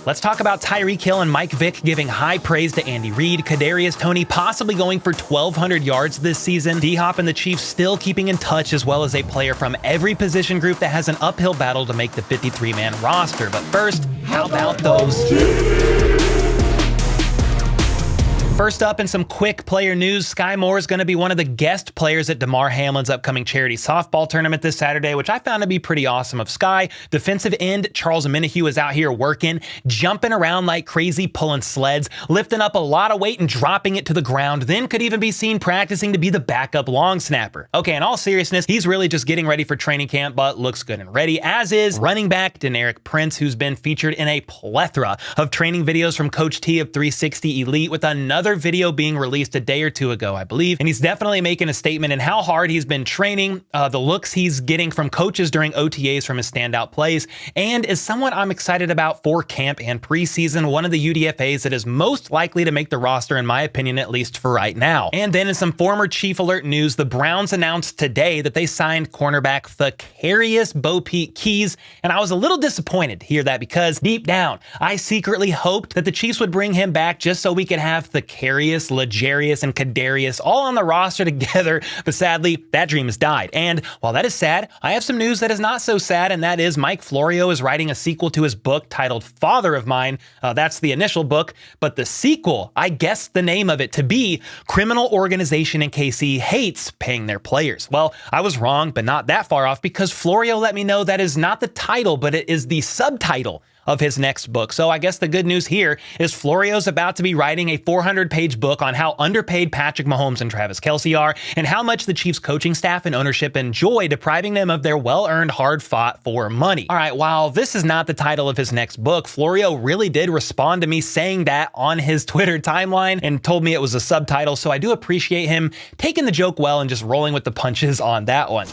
Let's talk about Tyreek Hill and Mike Vick giving high praise to Andy Reid, Kadarius Toney possibly going for 1,200 yards this season, D-Hop and the Chiefs still keeping in touch, as well as a player from every position group that has an uphill battle to make the 53-man roster. But first, how about those? First up, in some quick player news, Skyy Moore is going to be one of the guest players at Damar Hamlin's upcoming charity softball tournament this Saturday, which I found to be pretty awesome of Skyy. Defensive end Charles Omenihu is out here working, jumping around like crazy, pulling sleds, lifting up a lot of weight and dropping it to the ground, then could even be seen practicing to be the backup long snapper. Okay, in all seriousness, he's really just getting ready for training camp, but looks good and ready, as is running back Deneric Prince, who's been featured in a plethora of training videos from Coach T of 360 Elite, with another video being released a day or two ago, I believe. And he's definitely making a statement in how hard he's been training, the looks he's getting from coaches during OTAs from his standout plays, and is someone I'm excited about for camp and preseason, one of the UDFAs that is most likely to make the roster, in my opinion, at least for right now. And then in some former Chief Alert news, the Browns announced today that they signed cornerback Kadarius Keys, and I was a little disappointed to hear that, because deep down, I secretly hoped that the Chiefs would bring him back just so we could have Kadarius, Legarius, and Kadarius all on the roster together, but sadly, that dream has died. And while that is sad, I have some news that is not so sad, and that is Mike Florio is writing a sequel to his book titled Father of Mine. That's the initial book, but the sequel, I guessed the name of it to be Criminal Organization in KC Hates Paying Their Players. Well, I was wrong, but not that far off, because Florio let me know that is not the title, but it is the subtitle of his next book. So I guess the good news here is Florio's about to be writing a 400-page book on how underpaid Patrick Mahomes and Travis Kelce are, and how much the Chiefs coaching staff and ownership enjoy depriving them of their well-earned, hard-fought for money. All right, while this is not the title of his next book, Florio really did respond to me saying that on his Twitter timeline and told me it was a subtitle, so I do appreciate him taking the joke well and just rolling with the punches on that one.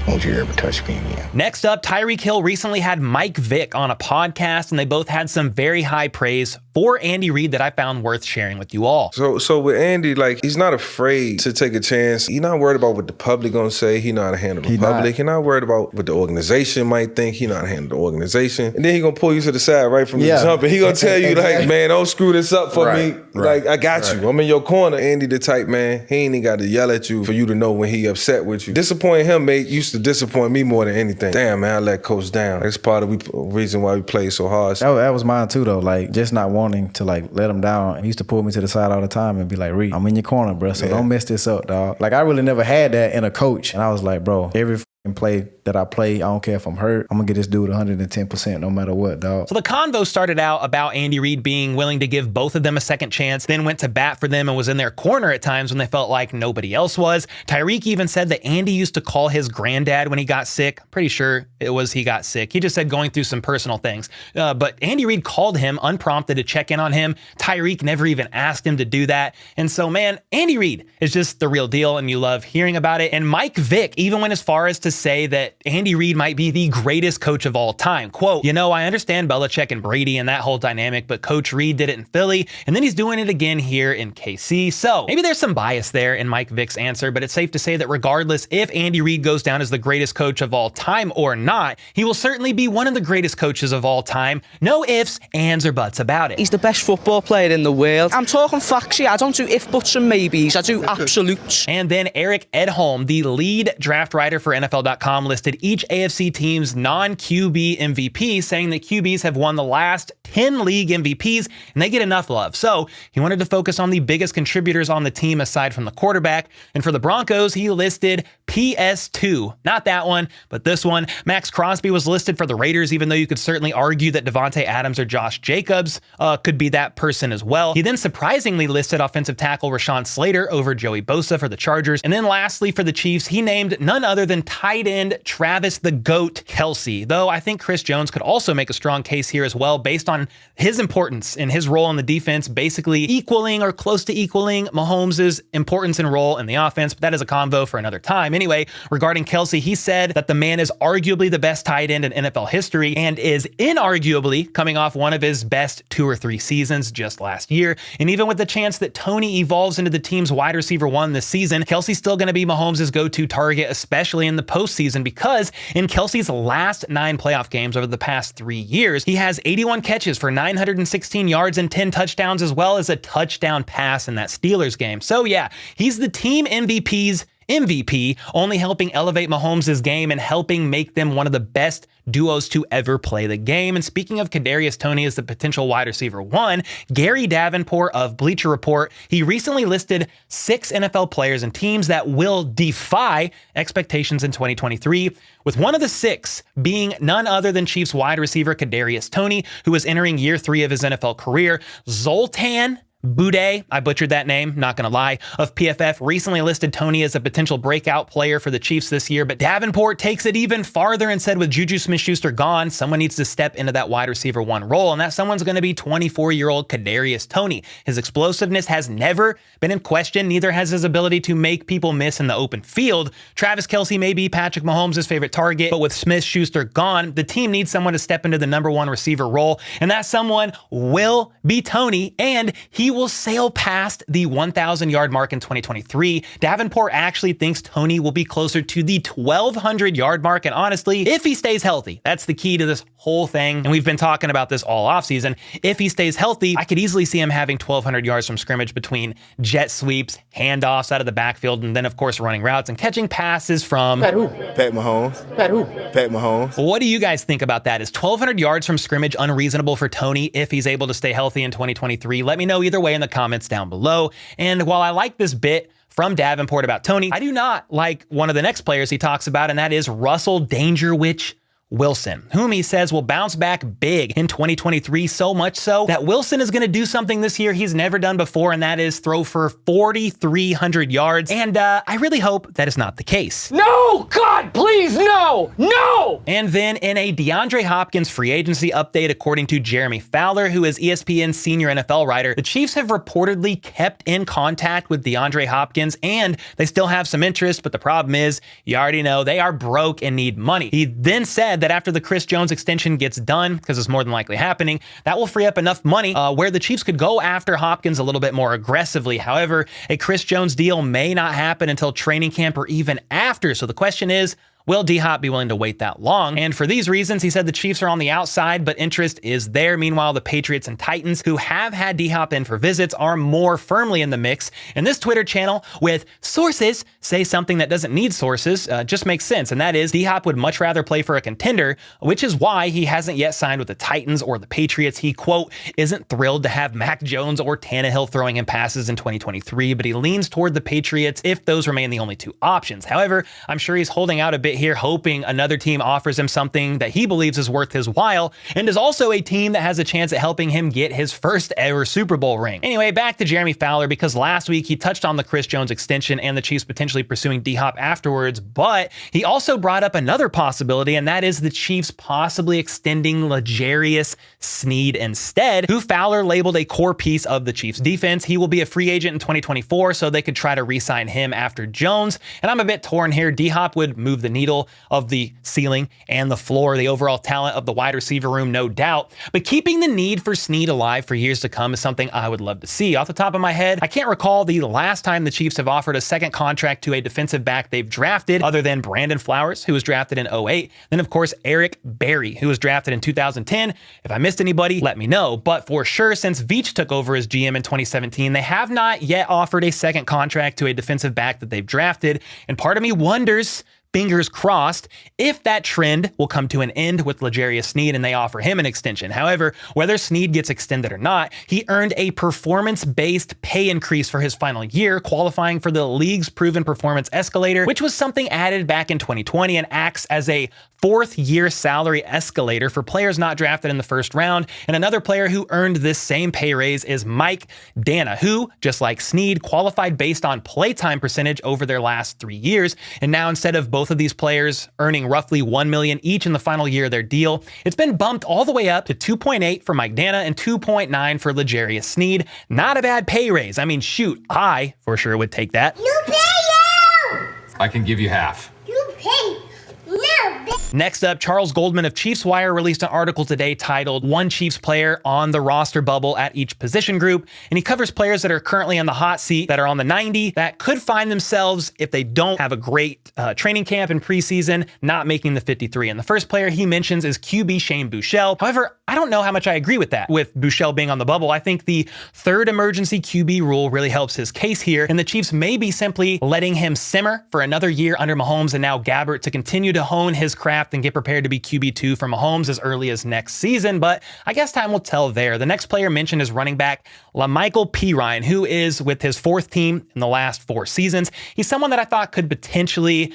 Don't you ever touch me again. Next up, Tyreek Hill recently had Mike Vick on a podcast, and they both had some very high praise for Andy Reid that I found worth sharing with you all. So with Andy, like, he's not afraid to take a chance. He's not worried about what the public gonna say. He know how to handle the public. He's not worried about what the organization might think. He know how to handle the organization. And then he gonna pull you to the side right from the jump, and he gonna tell you, like, man, don't screw this up for me. Like, I got you. I'm in your corner. Andy the type, man, he ain't even got to yell at you for you to know when he upset with you. Disappointing him, mate, used to disappoint me more than anything. Damn, man, I let coach down. That's part of the reason why we play so hard. That was mine too, though. Like, just not wanting to, like, let him down. He used to pull me to the side all the time and be like, Reed, I'm in your corner, bro, so don't mess this up, dog. Like, I really never had that in a coach. And I was like, bro, every play that I play, I don't care if I'm hurt, I'm gonna get this dude 110% no matter what, dog. So the convo started out about Andy Reid being willing to give both of them a second chance, then went to bat for them and was in their corner at times when they felt like nobody else was. Tyreek even said that Andy used to call his granddad when he got sick. Pretty sure it was he got sick. He just said going through some personal things. But Andy Reid called him unprompted to check in on him. Tyreek never even asked him to do that. And so, man, Andy Reid is just the real deal, and you love hearing about it. And Mike Vick even went as far as to say that Andy Reid might be the greatest coach of all time. Quote, you know, I understand Belichick and Brady and that whole dynamic, but Coach Reid did it in Philly, and then he's doing it again here in KC. So maybe there's some bias there in Mike Vick's answer, but it's safe to say that regardless if Andy Reid goes down as the greatest coach of all time or not, he will certainly be one of the greatest coaches of all time. No ifs, ands, or buts about it. He's the best football player in the world. I'm talking facts here. I don't do if, buts, and maybes. I do absolutes. And then Eric Edholm, the lead draft writer for NFL.com, listed each AFC team's non-QB MVP, saying that QBs have won the last 10 league MVPs and they get enough love. So he wanted to focus on the biggest contributors on the team aside from the quarterback. And for the Broncos, he listed PS2. Not that one, but this one. Max Crosby was listed for the Raiders, even though you could certainly argue that Devontae Adams or Josh Jacobs could be that person as well. He then surprisingly listed offensive tackle Rashawn Slater over Joey Bosa for the Chargers. And then lastly for the Chiefs, he named none other than tight end Travis the GOAT Kelce, though I think Chris Jones could also make a strong case here as well based on his importance and his role in the defense, basically equaling or close to equaling Mahomes' importance and role in the offense, but that is a convo for another time. Anyway, regarding Kelce, he said that the man is arguably the best tight end in NFL history and is inarguably coming off one of his best 2 or 3 seasons just last year. And even with the chance that Toney evolves into the team's wide receiver 1 this season, Kelce's still going to be Mahomes' go-to target, especially in the postseason, because in Kelce's last 9 playoff games over the past 3 years, he has 81 catches catches for 916 yards and 10 touchdowns, as well as a touchdown pass in that Steelers game. So yeah, he's the team MVP's MVP, only helping elevate Mahomes' game and helping make them one of the best duos to ever play the game. And speaking of Kadarius Toney as the potential wide receiver one, Gary Davenport of Bleacher Report, he recently listed 6 NFL players and teams that will defy expectations in 2023, with one of the 6 being none other than Chiefs wide receiver Kadarius Toney, who is entering year 3 of his NFL career. Zoltan Boudet, I butchered that name, not gonna lie, of PFF recently listed Toney as a potential breakout player for the Chiefs this year, but Davenport takes it even farther and said with Juju Smith-Schuster gone, someone needs to step into that wide receiver one role, and that someone's gonna be 24-year-old Kadarius Toney. His explosiveness has never been in question, neither has his ability to make people miss in the open field. Travis Kelce may be Patrick Mahomes' favorite target, but with Smith-Schuster gone, the team needs someone to step into the number one receiver role, and that someone will be Toney, and he will sail past the 1,000-yard mark in 2023. Davenport actually thinks Toney will be closer to the 1,200-yard mark, and honestly, if he stays healthy, that's the key to this whole thing, and we've been talking about this all offseason. If he stays healthy, I could easily see him having 1,200 yards from scrimmage between jet sweeps, handoffs out of the backfield, and then, of course, running routes and catching passes from... Pat who? Pat Mahomes. Pat who? Pat Mahomes. What do you guys think about that? Is 1,200 yards from scrimmage unreasonable for Toney if he's able to stay healthy in 2023? Let me know either way in the comments down below. And while I like this bit from Davenport about Toney, I do not like one of the next players he talks about, and that is Russell Dangerwich Wilson, whom he says will bounce back big in 2023, so much so that Wilson is going to do something this year he's never done before, and that is throw for 4,300 yards. And I really hope that is not the case. No! God, please, no! No! And then in a DeAndre Hopkins free agency update, according to Jeremy Fowler, who is ESPN's senior NFL writer, the Chiefs have reportedly kept in contact with DeAndre Hopkins, and they still have some interest, but the problem is, you already know, they are broke and need money. He then said that after the Chris Jones extension gets done, because it's more than likely happening, that will free up enough money where the Chiefs could go after Hopkins a little bit more aggressively. However, a Chris Jones deal may not happen until training camp or even after. So the question is, will D-Hop be willing to wait that long? And for these reasons, he said the Chiefs are on the outside, but interest is there. Meanwhile, the Patriots and Titans, who have had D-Hop in for visits, are more firmly in the mix. And this Twitter channel with sources say something that doesn't need sources just makes sense. And that is D-Hop would much rather play for a contender, which is why he hasn't yet signed with the Titans or the Patriots. He, quote, isn't thrilled to have Mac Jones or Tannehill throwing him passes in 2023, but he leans toward the Patriots if those remain the only two options. However, I'm sure he's holding out a bit here, hoping another team offers him something that he believes is worth his while, and is also a team that has a chance at helping him get his first ever Super Bowl ring. Anyway, back to Jeremy Fowler, because last week he touched on the Chris Jones extension and the Chiefs potentially pursuing D-Hop afterwards, but he also brought up another possibility, and that is the Chiefs possibly extending L'Jarius Sneed instead, who Fowler labeled a core piece of the Chiefs defense. He will be a free agent in 2024, so they could try to re-sign him after Jones, and I'm a bit torn here. D-Hop would move the needle of the ceiling and the floor, the overall talent of the wide receiver room, no doubt. But keeping the need for Sneed alive for years to come is something I would love to see. Off the top of my head, I can't recall the last time the Chiefs have offered a second contract to a defensive back they've drafted, other than Brandon Flowers, who was drafted in 2008. Then, of course, Eric Berry, who was drafted in 2010. If I missed anybody, let me know. But for sure, since Vick took over as GM in 2017, they have not yet offered a second contract to a defensive back that they've drafted. And part of me wonders, fingers crossed, if that trend will come to an end with L'Jarius Sneed and they offer him an extension. However, whether Sneed gets extended or not, he earned a performance-based pay increase for his final year, qualifying for the league's proven performance escalator, which was something added back in 2020 and acts as a fourth-year salary escalator for players not drafted in the first round. And another player who earned this same pay raise is Sneed and Danna, who, just like Sneed, qualified based on playtime percentage over their last 3 years. And now, instead of both of these players earning roughly $1 million each in the final year of their deal, it's been bumped all the way up to 2.8 for Sneed and Danna and 2.9 for L'Jarius Sneed. Not a bad pay raise. I mean, shoot, I for sure would take that. You pay you! I can give you half. You pay no, bitch. Next up, Charles Goldman of Chiefs Wire released an article today titled "One Chiefs Player on the Roster Bubble at Each Position Group," and he covers players that are currently on the hot seat, that are on the 90, that could find themselves, if they don't have a great training camp and preseason, not making the 53. And the first player he mentions is QB Shane Buechele. However, I don't know how much I agree with that, with Buechele being on the bubble. I think the third emergency QB rule really helps his case here, and the Chiefs may be simply letting him simmer for another year under Mahomes and now Gabbert to continue to hone his craft and get prepared to be QB2 for Mahomes as early as next season, but I guess time will tell there. The next player mentioned is running back LaMichael Pirine, who is with his fourth team in the last 4 seasons. He's someone that I thought could potentially,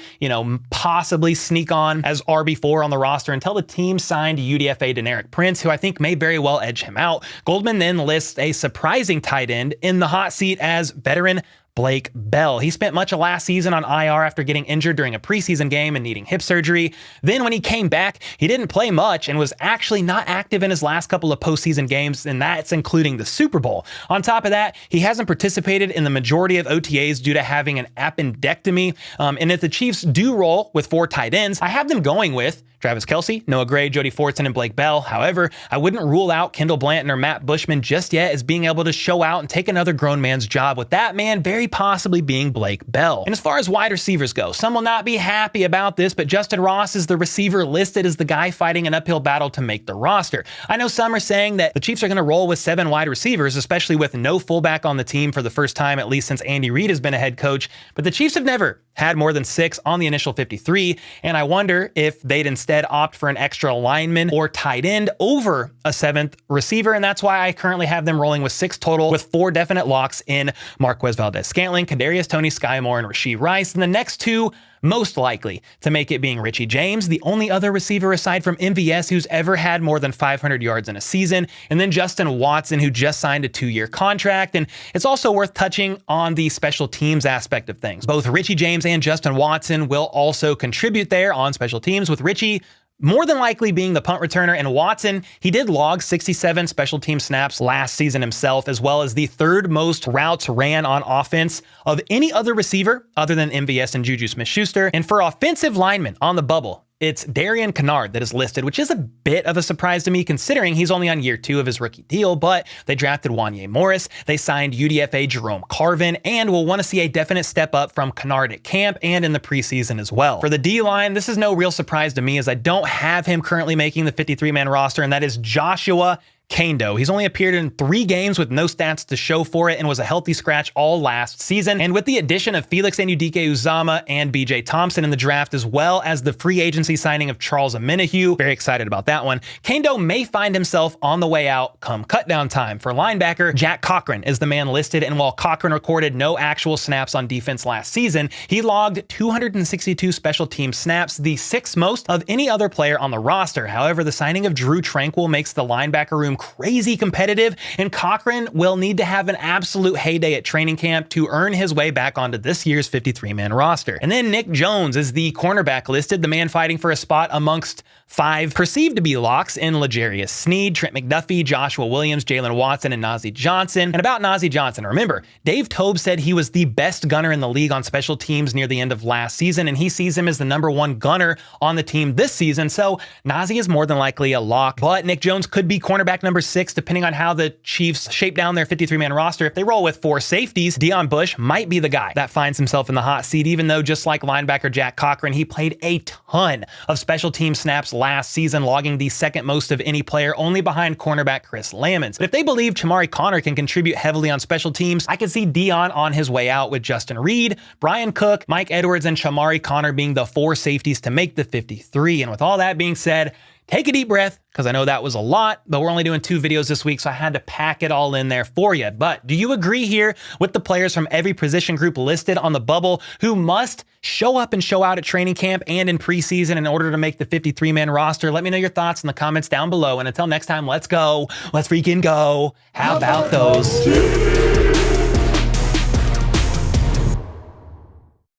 possibly sneak on as RB4 on the roster until the team signed UDFA Deneric Prince, who I think may very well edge him out. Goldman then lists a surprising tight end in the hot seat as veteran Blake Bell. He spent much of last season on IR after getting injured during a preseason game and needing hip surgery. Then when he came back, he didn't play much and was actually not active in his last couple of postseason games, and that's including the Super Bowl. On top of that, he hasn't participated in the majority of OTAs due to having an appendectomy. And if the Chiefs do roll with 4 tight ends, I have them going with Travis Kelce, Noah Gray, Jody Fortson, and Blake Bell. However, I wouldn't rule out Kendall Blanton or Matt Bushman just yet as being able to show out and take another grown man's job, with that man very possibly being Blake Bell. And as far as wide receivers go, some will not be happy about this, but Justyn Ross is the receiver listed as the guy fighting an uphill battle to make the roster. I know some are saying that the Chiefs are going to roll with 7 wide receivers, especially with no fullback on the team for the first time, at least since Andy Reid has been a head coach, but the Chiefs have never had more than 6 on the initial 53, and I wonder if they'd instead opt for an extra lineman or tight end over a 7th receiver, and that's why I currently have them rolling with 6 total, with 4 definite locks in Marquez Valdez-Scantling, Kadarius Toney, Skyy Moore, and Rashee Rice, and the next 2 most likely to make it being Richie James, the only other receiver aside from MVS who's ever had more than 500 yards in a season, and then Justin Watson, who just signed a 2-year contract. And it's also worth touching on the special teams aspect of things. Both Richie James and Justin Watson will also contribute there on special teams, with Richie more than likely being the punt returner, and Watson, he did log 67 special team snaps last season himself, as well as the 3rd most routes ran on offense of any other receiver other than MVS and Juju Smith-Schuster. And for offensive linemen on the bubble, it's Darian Kennard that is listed, which is a bit of a surprise to me considering he's only on year 2 of his rookie deal, but they drafted Wanye Morris, they signed UDFA Jerome Carvin, and will want to see a definite step up from Kennard at camp and in the preseason as well. For the D-line, this is no real surprise to me as I don't have him currently making the 53-man roster, and that is Joshua Kendo. He's only appeared in 3 games with no stats to show for it and was a healthy scratch all last season. And with the addition of Felix Anudike-Uzomah and BJ Thompson in the draft, as well as the free agency signing of Charles Omenihu, very excited about that one, Kendo may find himself on the way out come cutdown time. For linebacker, Jack Cochran is the man listed, and while Cochran recorded no actual snaps on defense last season, he logged 262 special team snaps, the 6th most of any other player on the roster. However, the signing of Drew Tranquill makes the linebacker room crazy competitive, and Cochran will need to have an absolute heyday at training camp to earn his way back onto this year's 53-man roster. And then Nick Jones is the cornerback listed, the man fighting for a spot amongst 5 perceived to be locks in L'Jarius Sneed, Trent McDuffie, Joshua Williams, Jalen Watson, and Nazeeh Johnson. And about Nazeeh Johnson, remember, Dave Toub said he was the best gunner in the league on special teams near the end of last season, and he sees him as the #1 gunner on the team this season, so Nazeeh is more than likely a lock, but Nick Jones could be cornerback number 6, depending on how the Chiefs shape down their 53-man roster. If they roll with 4 safeties, Deon Bush might be the guy that finds himself in the hot seat, even though just like linebacker Jack Cochran, he played a ton of special team snaps last season, logging the 2nd most of any player, only behind cornerback Chris Lammons. But if they believe Chamari Connor can contribute heavily on special teams, I could see Deon on his way out, with Justin Reid, Brian Cook, Mike Edwards, and Chamari Connor being the 4 safeties to make the 53. And with all that being said, take a deep breath, because I know that was a lot, but we're only doing 2 videos this week, so I had to pack it all in there for you. But do you agree here with the players from every position group listed on the bubble who must show up and show out at training camp and in preseason in order to make the 53-man roster? Let me know your thoughts in the comments down below. And until next time, let's go. Let's freaking go. How about those?